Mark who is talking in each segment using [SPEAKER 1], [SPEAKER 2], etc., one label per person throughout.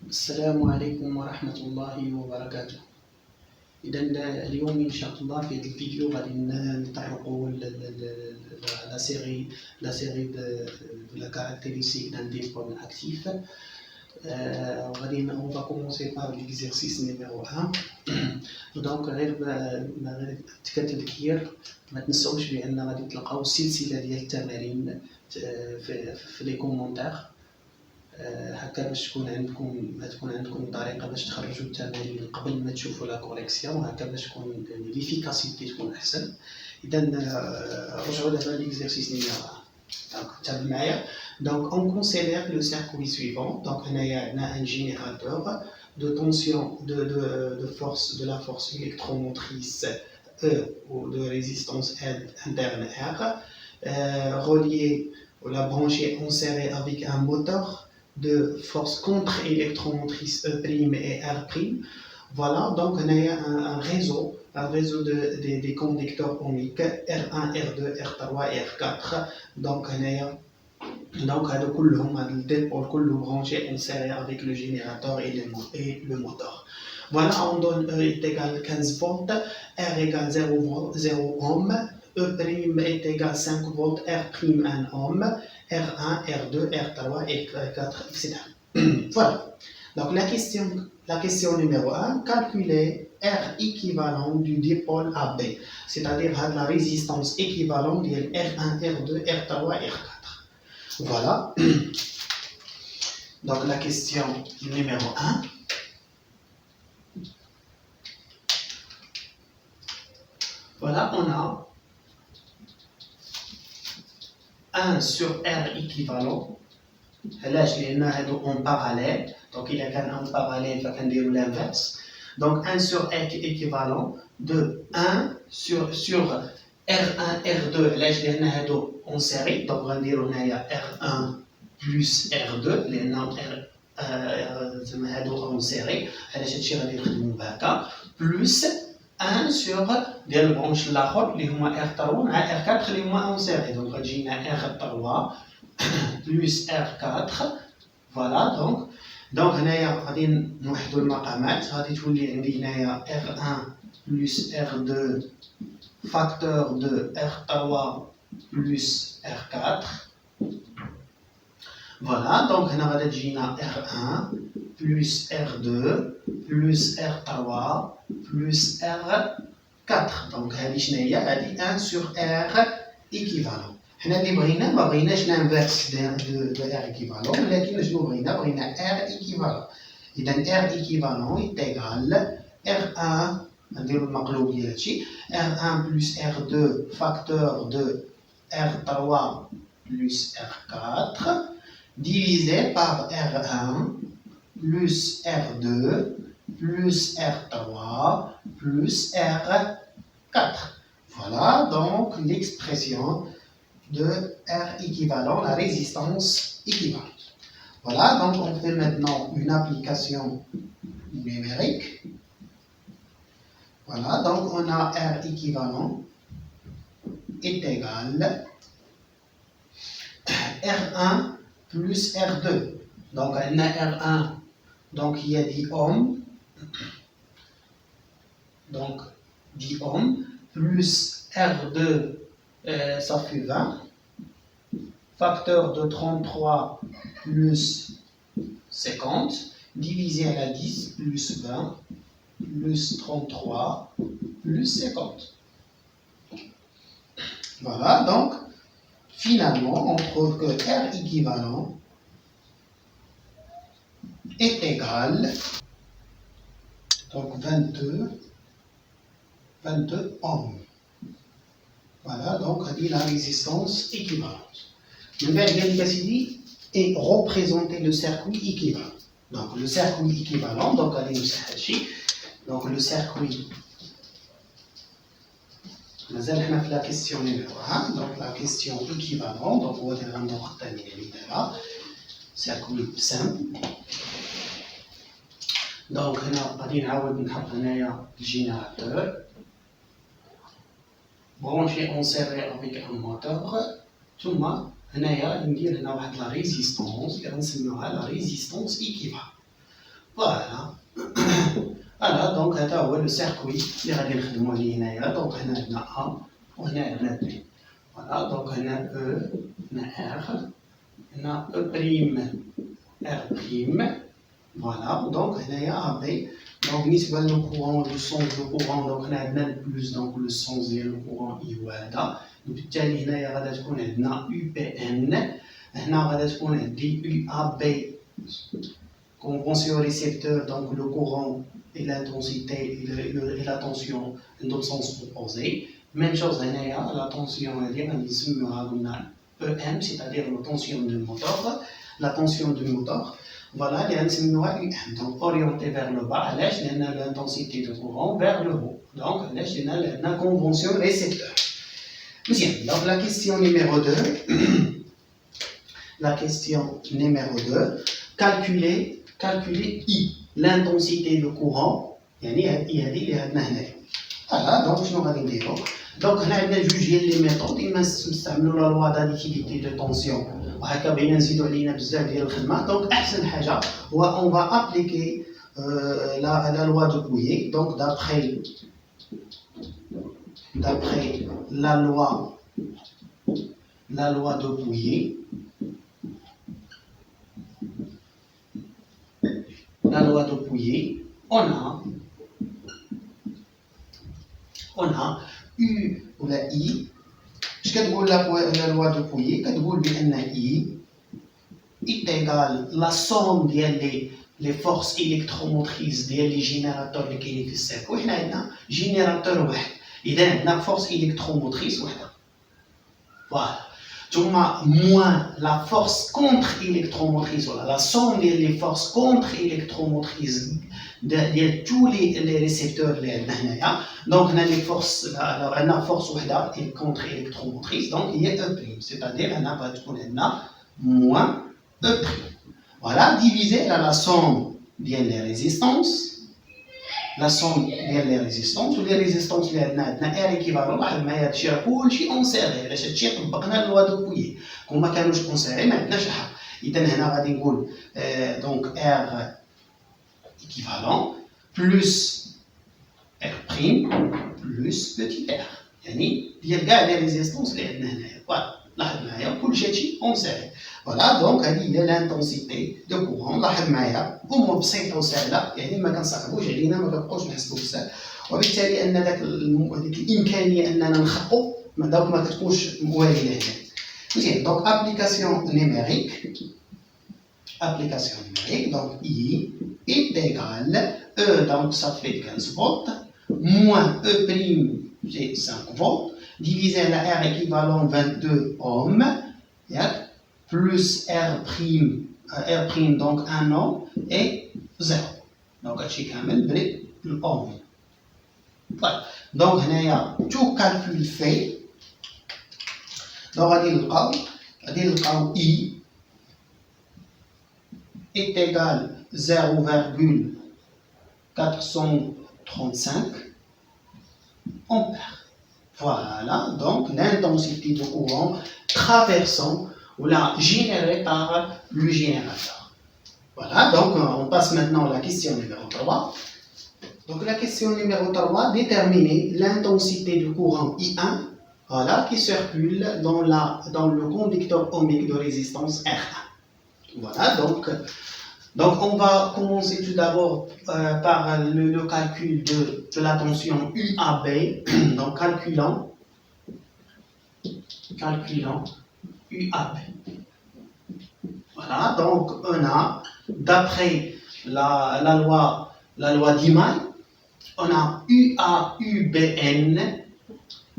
[SPEAKER 1] السلام عليكم ورحمة الله وبركاته. إذا اليوم إن شاء الله في هذا الفيديو غادي نطرقوا la série de la caractéristique d'un dipôle actif. On va commencer par l'exercice numéro 1. دونك غير كتذكير ما تنساوش بان غادي تلقاو السلسله ديال التمارين في لي كومونتير هكا باش تكون عندكم طريقه باش تخرجوا التمارين قبل ما تشوفوا لا كوريكسيون هكا باش تكون ليفيكاسيتي تكون احسن. اذا رجعوا دابا ليكزيرسيس نيميرو 1. دونك تابعوا معايا. دونك on considère le circuit suivant. Donc هنايا عندنا un générateur de tension de force de la force électromotrice E ou de résistance interne R relié ou la branchée en série avec un moteur de force contre-électromotrice E' et R'. Voilà, donc on a un réseau des conducteurs ohmiques R1, R2, R3 et R4. Donc on a le dépôle branché en série avec le générateur et le moteur. Voilà, on donne E est égal à 15 volts, R égale 0 ohm, E' est égal à 5 volts, R' 1 ohm, R1, R2, R3, R4, etc. Voilà. Donc la question numéro 1, calculer R équivalent du dipôle AB, c'est-à-dire la résistance équivalente de R1, R2, R3, R4. Voilà. Donc la question numéro 1. Voilà, on a 1 sur R équivalent. Là, je l'ai en parallèle. Donc, il y a un parallèle, il faut dire l'inverse. Donc, 1 sur R équivalent de 1 sur R1, R2. Là, je l'ai en série. Donc, on va dire R1 plus R2. Les noms en série. Plus 1 sur la branche l'autre, les R3 et R4 les en série. Donc, on a R3 plus R4. Voilà, donc هنايا غادي نوحدوا المقامات. غادي تولي عندي هنايا R1 plus R2 facteur de R3 plus R4. Voilà, donc هنا غادي تجينا R1 plus R2 plus R3 plus R4. donc هذه شنو هي؟ هذه 1 sur R équivalent. حنا اللي بغينا ما بغيناش لانفيرس دو R équivalent, ولكن شنو بغينا R équivalent. اذا R équivalent est égal R1 نديرو المقلوب ديال هادشي R1 plus R2 facteur de R3 plus R4 divisé par R1 plus R2 plus R3 plus R4. Voilà donc l'expression de R équivalent, la résistance équivalente. Voilà, donc on fait maintenant une application numérique. Voilà, donc on a R équivalent est égal R1 plus R2. Donc on a R1, donc il y a 10 ohms, donc 10 ohms, plus R2, ça fait 20, facteur de 33 plus 50, divisé à la 10, plus 20, plus 33, plus 50. Voilà, donc, finalement, on trouve que R équivalent est égal, donc 22 ohms. Voilà, donc on dit la résistance équivalente. Le verbe est représenter le circuit équivalent. Donc le circuit équivalent, donc allez donc le circuit. Nous allons faire la question numéro 1, donc la question équivalent, donc on va dire un autre terme, circuit simple. Donc on va dire le générateur branché en série avec un moteur. ثم هنايا ندير هنا واحد لا ريزيستونس اللي غنسميوها لا ريزيستونس ايكيفالون. Voilà. Voilà, donc هذا هو le circuit اللي غادي نخدمو عليه هنايا. دونك هنا عندنا A وهنا عندنا B. فوالا دونك هنا E هنا R هنا E prime R prime. Voilà, donc هنايا AB. Donc بالنسبة لو courant لو sens دو courant دونك هنا عندنا البلوس دونك لو sens ديال لو courant هو هذا. وبالتالي هنايا غادا تكون عندنا UPN. هنا غادا تكون عندي UAB convention-récepteur, donc le courant et l'intensité et la tension dans le sens opposé. Même chose, la tension EM, c'est-à-dire la tension du moteur. La tension du moteur, voilà, donc orientée vers le bas, l'intensité du courant vers le haut. Donc, la convention-récepteur. Bien, donc la question numéro 2. La question numéro 2. Calculer I, l'intensité du courant. Voilà, donc je vais dire. Donc, on a jugé les méthodes, il m'a la loi d'additivité de tension. Donc, on va appliquer la loi de Pouillet. Donc, d'après la loi de Pouillet. La loi de Pouillet, on a U ou la I. Je vais dire la loi de Pouillet, je vais dire I est égal la somme des forces électromotrices des générateurs qui existent. Oui, on a un générateur, il a une force électromotrice. Voilà. Moins la force contre-électromotrice, voilà, la somme des forces contre-électromotrices de tous les récepteurs. Donc, on a les forces, la force contre-électromotrice, donc il y a E', c'est-à-dire on va trouver moins E'. Voilà, divisé par la somme des résistances. La somme des résistances, ou les résistances اللي عندنا R équivalent واحد ما هادشي راه كلشي اونسيري علاش هادشي طبقنا لوا دو بويي كون ما كانوش اونسيري ما عندناش الحق. اذا هنا غادي نقول دونك R équivalent plus R prime plus petit r يعني ديال كاع لي ريزيستونس اللي عندنا هنايا. فوالا لاحظ معايا كلشي هادشي اونسيري. فوالا دونك هذه هي لانتونسيتي دو كورون. لاحظ معايا هما بسيطه وسهله يعني ما كنصعبوش علينا ما كنبقاوش نحسبوا بزاف وبالتالي ان داك الامكانيه اننا نخطئوا دونك ما كتكونش مواليه هنا. مزيان دونك ابليكاسيون نيميريك donc I est égal E donc ça fait 15 volts moins E prime c'est 5 volts divisé la R équivalent 22 ohms plus R prime donc 1 ohm et 0. Donc هادشي كامل بالاوم. طيب دونك هنايا تو كالكول في دونك غادي نلقاو I est égal 0,435 ampères. Voilà, donc l'intensité de courant traversant ou la générée par le générateur. Voilà, donc on passe maintenant à la question numéro 3. Donc la question numéro 3, déterminer l'intensité du courant I1 voilà, qui circule dans le conducteur ohmique de résistance R1. Voilà, donc on va commencer tout d'abord par le calcul de la tension UAB. Donc calculant UAB. Voilà, donc on a, d'après la loi d'Iman, on a UAUBN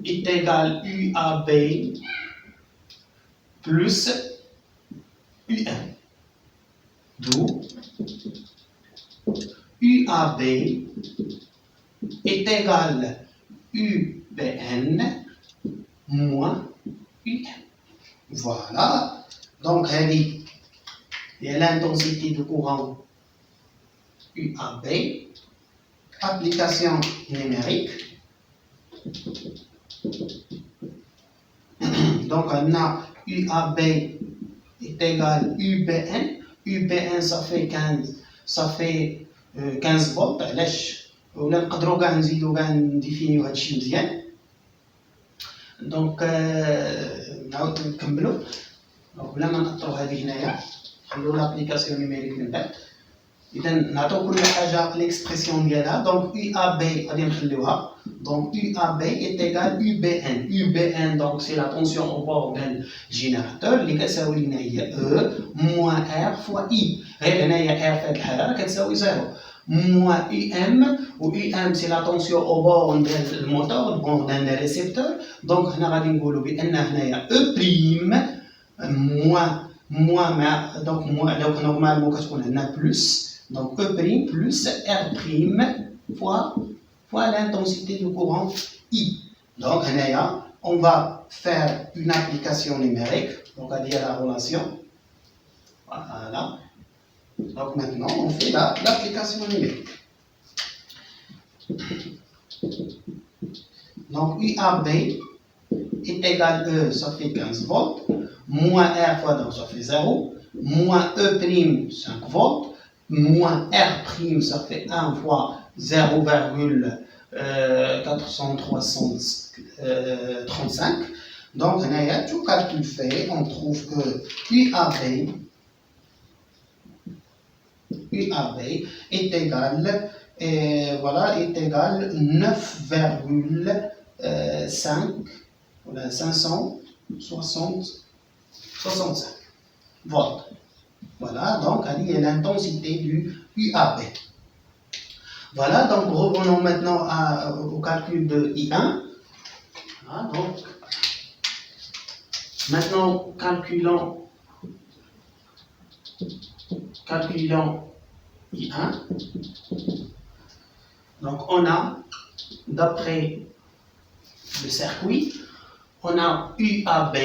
[SPEAKER 1] est égal UAB plus UN. D'où UAB est égal UBN moins UN. Voilà. Donc, il y a l'intensité du courant UAB. Application numérique. Donc, on a UAB est égal UBN. UBN, ça fait 15 ça fait 15 volts. علاش ولا نقدروا كاع نزيدوا كاع نديفينيو هادشي مزيان. دونك نعاود نكملوا بلا ما نقطروا هذه هنايا، نخليو لابليكاسيون نيميريك من بعد. اذا نعطيو كل حاجه ليكسبرسيون ديالها. دونك يو ا بي غادي نخليوها. دونك يو ا بي est égal يو بي ان. يو بي ان دونك سي لا طونسيون او بور ديال الجينيراتور اللي كتساوي لنا هي او موان ار فوا اي. غير هنايا ار في هذه الحاله راه كتساوي زيرو موان يو ام، و يو ام سي لا طونسيون او بور ديال الموتور بور ديال لي ريسيبتور. دونك هنا غادي نقولوا بان هنايا او بريم موان مع دونك موان دونك نورمالمون كتكون عندنا بلس. Donc E' plus R' fois l'intensité du courant I. Donc on va faire une application numérique. Donc à dire la relation. Voilà. Donc maintenant on fait l'application numérique. Donc UAB est égal E, ça fait 15 volts, moins R fois donc ça fait 0, moins E', 5 volts, moins R', ça fait 1 fois 0,435. Donc, tout calcul fait, on trouve que UAB est égal, est égal 9,5 565 volts. Voilà, donc il y a l'intensité du UAB. Voilà, donc revenons maintenant au calcul de I1. Voilà, donc maintenant calculons I1. Donc on a, d'après le circuit, on a UAB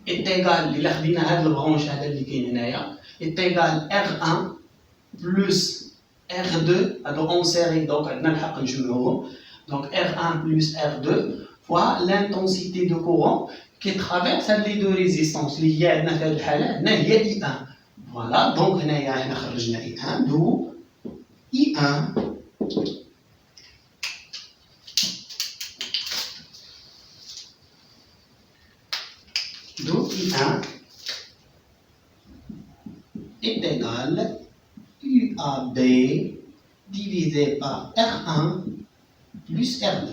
[SPEAKER 1] est égal, il a خدينا هاد البرونش هذا اللي كاين هنايا est égal R1 plus R2 هادو اون سيري. دونك عندنا الحق نجمعوهم. donc R1 plus R2 fois l'intensité de courant qui traverse هاد لي دو ريزيستانس اللي هي عندنا في هاد الحاله هنا هي I1. فوالا دونك هنايا حنا خرجنا I1 دو I1 d'où I1 est égal UAB divisé par R1 plus R2.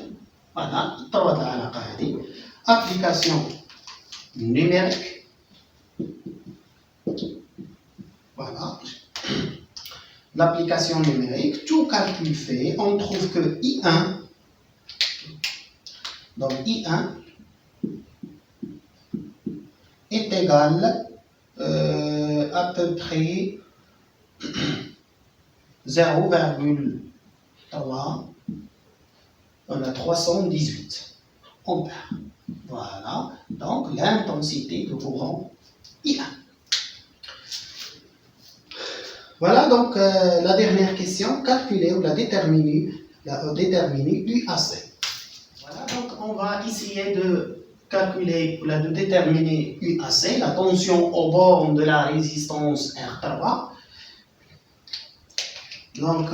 [SPEAKER 1] Voilà, trois العلاقة هذه. Application numérique. Voilà. L'application numérique, tout calcul fait, on trouve que I1, donc I1 est égal à peu près 0,3 on a 318 ampères. Voilà, donc l'intensité du courant I1. Voilà donc la dernière question, calculer ou la déterminer UAC. Voilà, donc on va essayer de calculer ou de déterminer UAC, la tension aux bornes de la résistance R3. Donc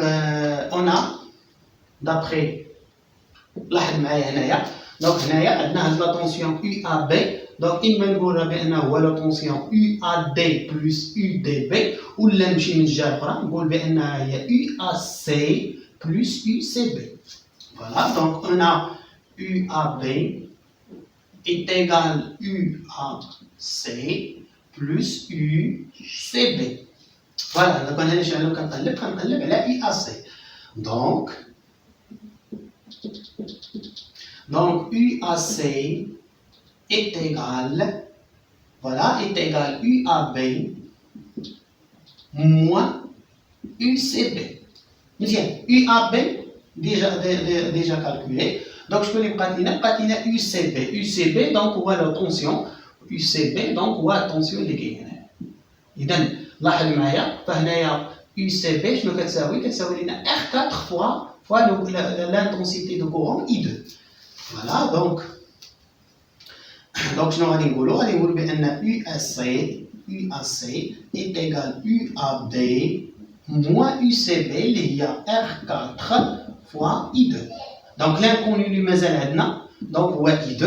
[SPEAKER 1] on a, d'après لاحظ معايا هنايا، دونك هنايا عندنا هاد لا طونسيون UAB. دونك إما نقولها بأنه هو لا طونسيون UAD بلس UDB، ولا نمشي من الجهة الأخرى نقول بأنها هي UAC بلس UCB. Voilà, donc on a UAB est égal UAC plus UCB. Voilà, donc on a déjà كنقلب على UAC. Donc UAC est égal, voilà, est égal UAB moins UCB. Bien, UAB déjà calculé. Donc je peux les patiner UCB. UCB donc on voit la tension. UCB donc on voit la tension اللي كاينه. إذا لاحظ معايا فهنايا UCB شنو كتساوي لنا R4 fois l'intensité de courant I2. Voilà, donc شنو غادي نقولوا بأن UAC UAC est égal UAB moins UCB اللي هي R4 fois I2. Donc l'inconnu اللي مازال عندنا donc هو I2.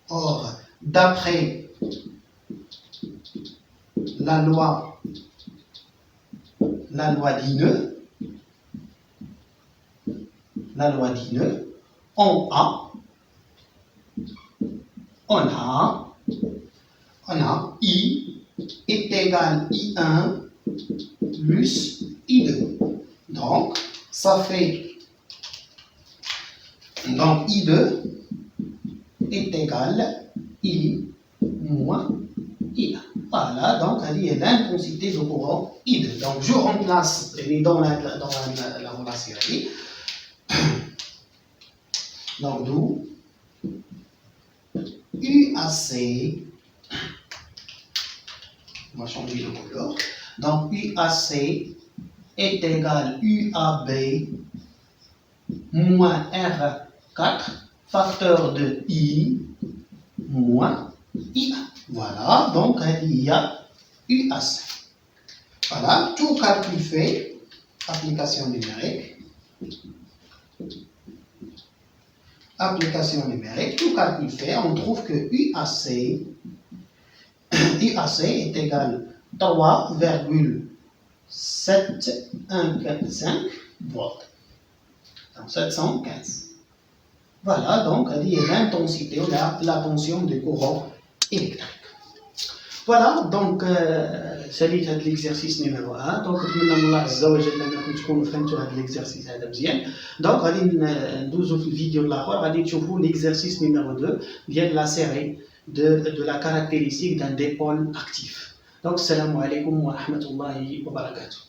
[SPEAKER 1] Or d'après la loi d'Ineux, on a I est égal I1 plus I2. Donc, ça fait, donc I2 est égal I moins I1. Voilà, donc il y a l'intensité du courant I2. Donc, je remplace dans la relation. Donc, d'où UAC, on va changer de couleur. Donc, UAC est égal UAB moins R4, facteur de I moins I1. Voilà, donc il y a UAC. Voilà, tout calcul fait, application numérique. Application numérique, tout calcul fait, on trouve que UAC est égal à 3,7145 volts. Donc 715. Voilà, donc il y a l'intensité ou la tension du courant électrique. Voilà, donc c'est l'exercice numéro 1. Donc, l'exercice donc, dans le vidéo l'exercice numéro 2 vient de la série de la caractéristique d'un dipôle actif. Donc, salam alaikum wa rahmatullahi wa barakatuh.